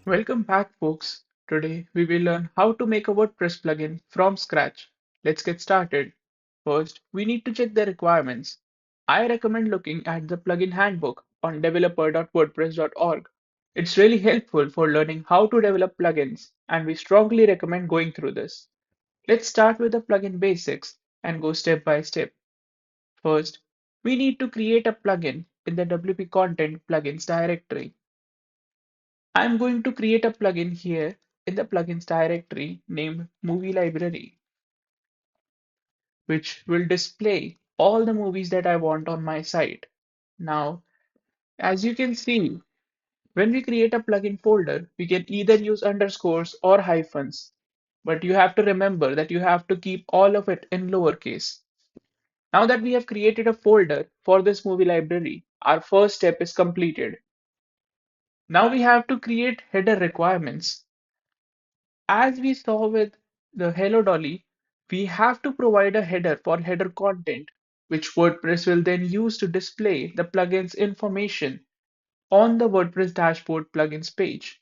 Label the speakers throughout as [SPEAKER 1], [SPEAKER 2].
[SPEAKER 1] Welcome back, folks. Today we will learn how to make a WordPress plugin from scratch. Let's get started. First, we need to check the requirements. I recommend looking at the plugin handbook on developer.wordpress.org. It's really helpful for learning how to develop plugins, and we strongly recommend going through this. Let's start with the plugin basics and go step by step. First, we need to create a plugin in the WP Content plugins directory. I'm going to create a plugin here in the plugins directory named Movie Library, which will display all the movies that I want on my site. Now, as you can see, when we create a plugin folder, we can either use underscores or hyphens, but you have to remember that you have to keep all of it in lowercase. Now that we have created a folder for this movie library, our first step is completed. Now we have to create header requirements. As we saw with the Hello Dolly, we have to provide a header for header content, which WordPress will then use to display the plugin's information on the WordPress dashboard plugins page.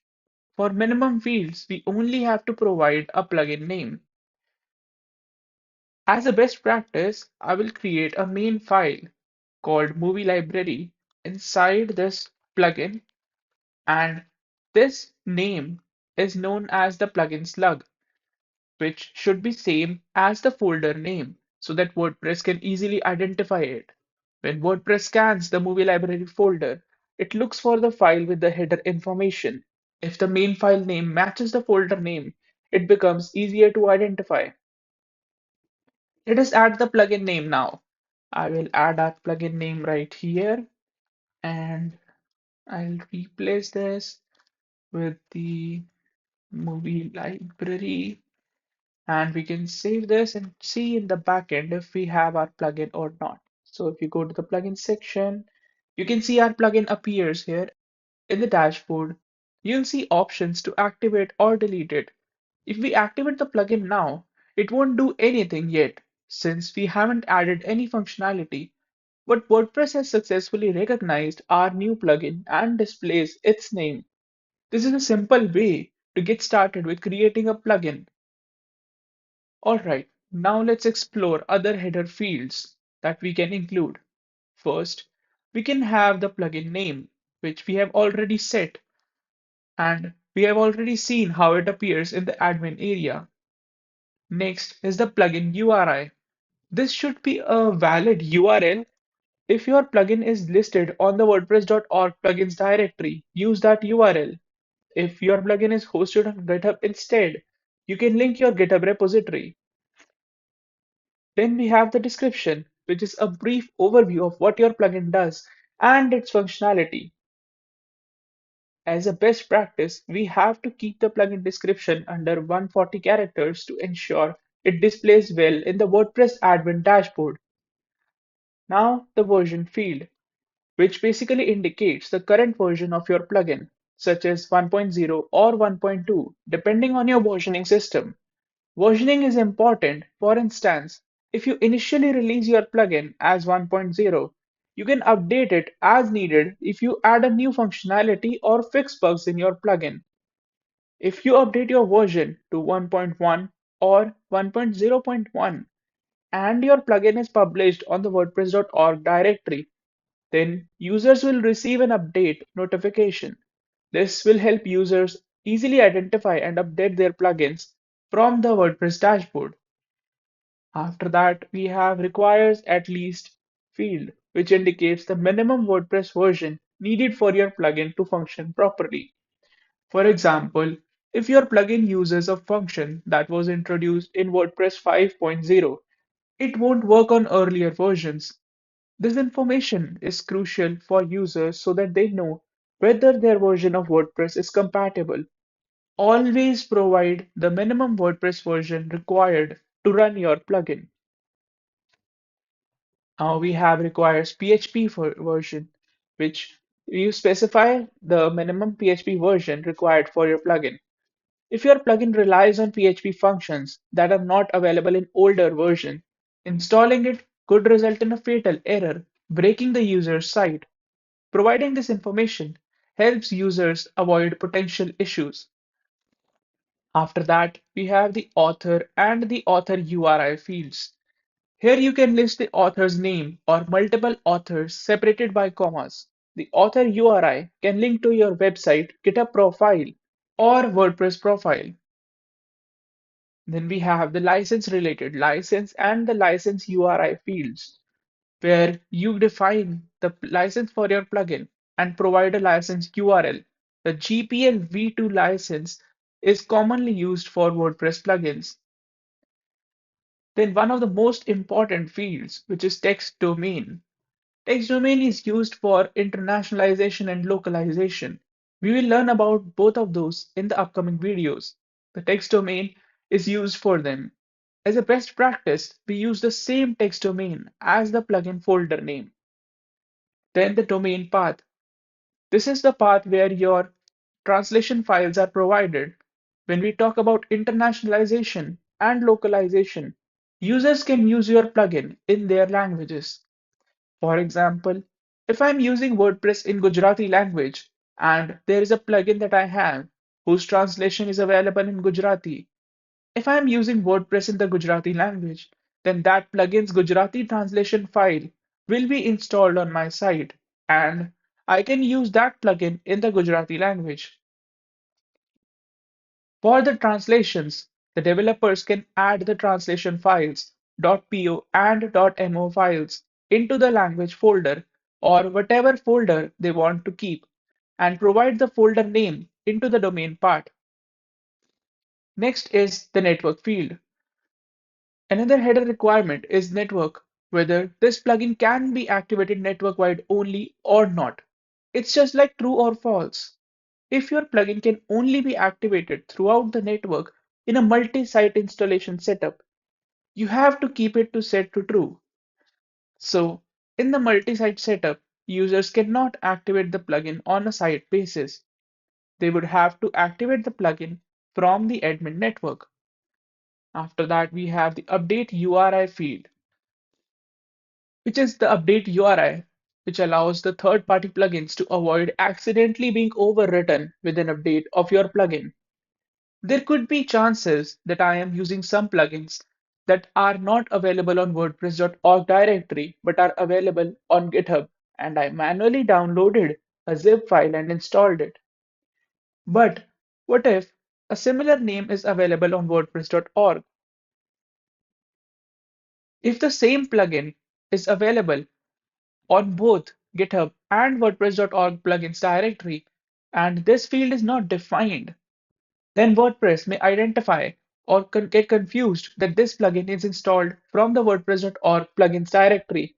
[SPEAKER 1] For minimum fields, we only have to provide a plugin name. As a best practice, I will create a main file called movie library inside this plugin, and this name is known as the plugin slug, which should be same as the folder name so that WordPress can easily identify it. When WordPress scans the movie library folder, it looks for the file with the header information. If the main file name matches the folder name, it becomes easier to identify. Let us add the plugin name now. I will add our plugin name right here, and I'll replace this with the movie library. And we can save this and see in the backend if we have our plugin or not. So if you go to the plugin section, you can see our plugin appears here in the dashboard. You'll see options to activate or delete it. If we activate the plugin now, it won't do anything yet since we haven't added any functionality. But WordPress has successfully recognized our new plugin and displays its name. This is a simple way to get started with creating a plugin. Alright, now let's explore other header fields that we can include. First, we can have the plugin name, which we have already set, and we have already seen how it appears in the admin area. Next is the plugin URI. This should be a valid URL. If your plugin is listed on the WordPress.org plugins directory, use that URL. If your plugin is hosted on GitHub instead, you can link your GitHub repository. Then we have the description, which is a brief overview of what your plugin does and its functionality. As a best practice, we have to keep the plugin description under 140 characters to ensure it displays well in the WordPress admin dashboard. Now, the version field, which basically indicates the current version of your plugin, such as 1.0 or 1.2, depending on your versioning system. Versioning is important. For instance, if you initially release your plugin as 1.0, you can update it as needed if you add a new functionality or fix bugs in your plugin. If you update your version to 1.1 or 1.0.1 and your plugin is published on the WordPress.org directory, then users will receive an update notification. This will help users easily identify and update their plugins from the WordPress dashboard. After that, we have requires at least field, which indicates the minimum WordPress version needed for your plugin to function properly. For example, if your plugin uses a function that was introduced in WordPress 5.0, it won't work on earlier versions. This information is crucial for users so that they know whether their version of WordPress is compatible. Always provide the minimum WordPress version required to run your plugin. We have requires PHP version, which you specify the minimum PHP version required for your plugin. If your plugin relies on PHP functions that are not available in older version, installing it could result in a fatal error, breaking the user's site. Providing this information helps users avoid potential issues. After that, we have the author and the author URI fields. Here you can list the author's name or multiple authors separated by commas. The author URI can link to your website, GitHub profile, or WordPress profile. Then we have the license related license and the license URI fields, where you define the license for your plugin and provide a license URL. The GPL v2 license is commonly used for WordPress plugins. Then one of the most important fields, which is text domain. Text domain is used for internationalization and localization. We will learn about both of those in the upcoming videos. The text domain is used for them. As a best practice, we use the same text domain as the plugin folder name. Then the domain path. This is the path where your translation files are provided. When we talk about internationalization and localization, users can use your plugin in their languages. For example, if I'm using WordPress in Gujarati language and there is a plugin that I have whose translation is available in Gujarati, if I'm using WordPress in the Gujarati language, then that plugin's Gujarati translation file will be installed on my site and I can use that plugin in the Gujarati language. For the translations, the developers can add the translation files .po and .mo files into the language folder or whatever folder they want to keep and provide the folder name into the domain part. Next is the network field. Another header requirement is network, whether this plugin can be activated network-wide only or not. It's just like true or false. If your plugin can only be activated throughout the network in a multi-site installation setup, you have to keep it to set to true. So, in the multi-site setup, users cannot activate the plugin on a site basis. They would have to activate the plugin from the admin network. After that, we have the update URI field, which is the update URI, which allows the third-party plugins to avoid accidentally being overwritten with an update of your plugin. There could be chances that I am using some plugins that are not available on WordPress.org directory but are available on GitHub, and I manually downloaded a zip file and installed it. But what if a similar name is available on WordPress.org? If the same plugin is available on both GitHub and WordPress.org plugins directory, and this field is not defined, then WordPress may identify or get confused that this plugin is installed from the WordPress.org plugins directory.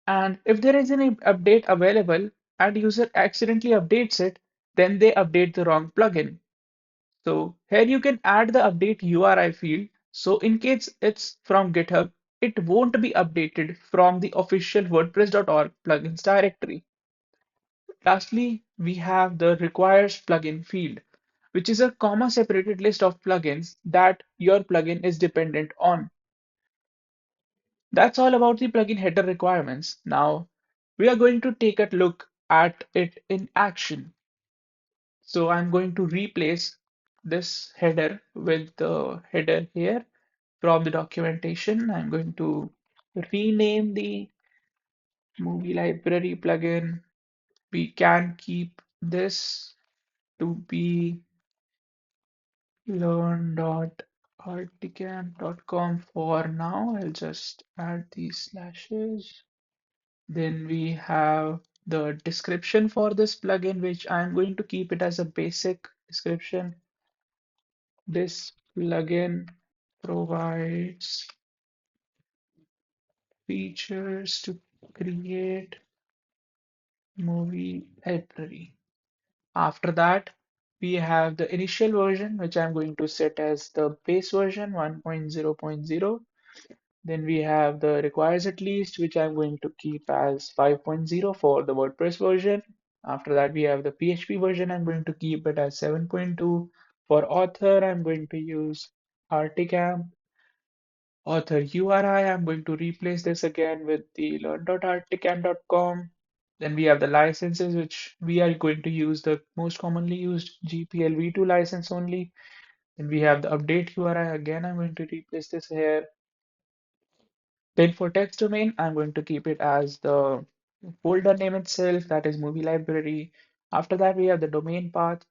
[SPEAKER 1] And if there is any update available and user accidentally updates it, then they update the wrong plugin. So here you can add the update URI field. So in case it's from GitHub, it won't be updated from the official WordPress.org plugins directory. Lastly, we have the requires plugin field, which is a comma-separated list of plugins that your plugin is dependent on. That's all about the plugin header requirements. Now, we are going to take a look at it in action. So I'm going to replace this header with the header here from the documentation. I'm going to rename the movie library plugin. We can keep this to be learn.rtCamp.com for now. I'll just add these slashes. Then we have the description for this plugin, which I'm going to keep it as a basic description. This plugin provides features to create movie library. After that, we have the initial version, which I'm going to set as the base version 1.0.0. Then we have the requires at least, which I'm going to keep as 5.0 for the WordPress version. After that, we have the PHP version. I'm going to keep it as 7.2. For author, I'm going to use rtCamp. Author URI, I'm going to replace this again with the learn.rtcamp.com. Then we have the licenses, which we are going to use the most commonly used GPL v2 license only. Then we have the update URI. Again, I'm going to replace this here. Then for text domain, I'm going to keep it as the folder name itself, that is movie library. After that, we have the domain path.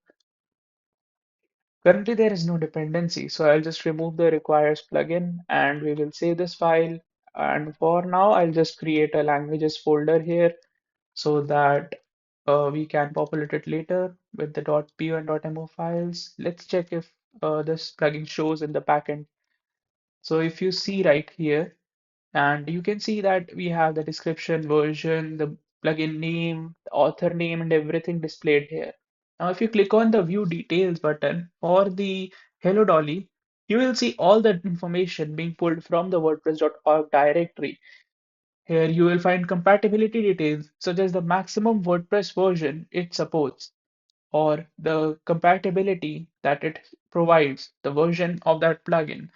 [SPEAKER 1] Currently, there is no dependency, so I'll just remove the requires plugin and we will save this file. And for now, I'll just create a languages folder here so that we can populate it later with the .py and .mo files. Let's check if this plugin shows in the backend. So if you see right here, and you can see that we have the description, version, the plugin name, the author name, and everything displayed here. Now, if you click on the View Details button or the Hello Dolly, you will see all the information being pulled from the WordPress.org directory. Here you will find compatibility details such as the maximum WordPress version it supports or the compatibility that it provides, the version of that plugin,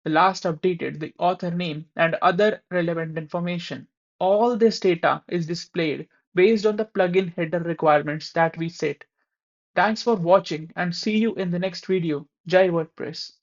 [SPEAKER 1] the last updated, the author name, and other relevant information. All this data is displayed based on the plugin header requirements that we set. Thanks for watching and see you in the next video. Jai WordPress.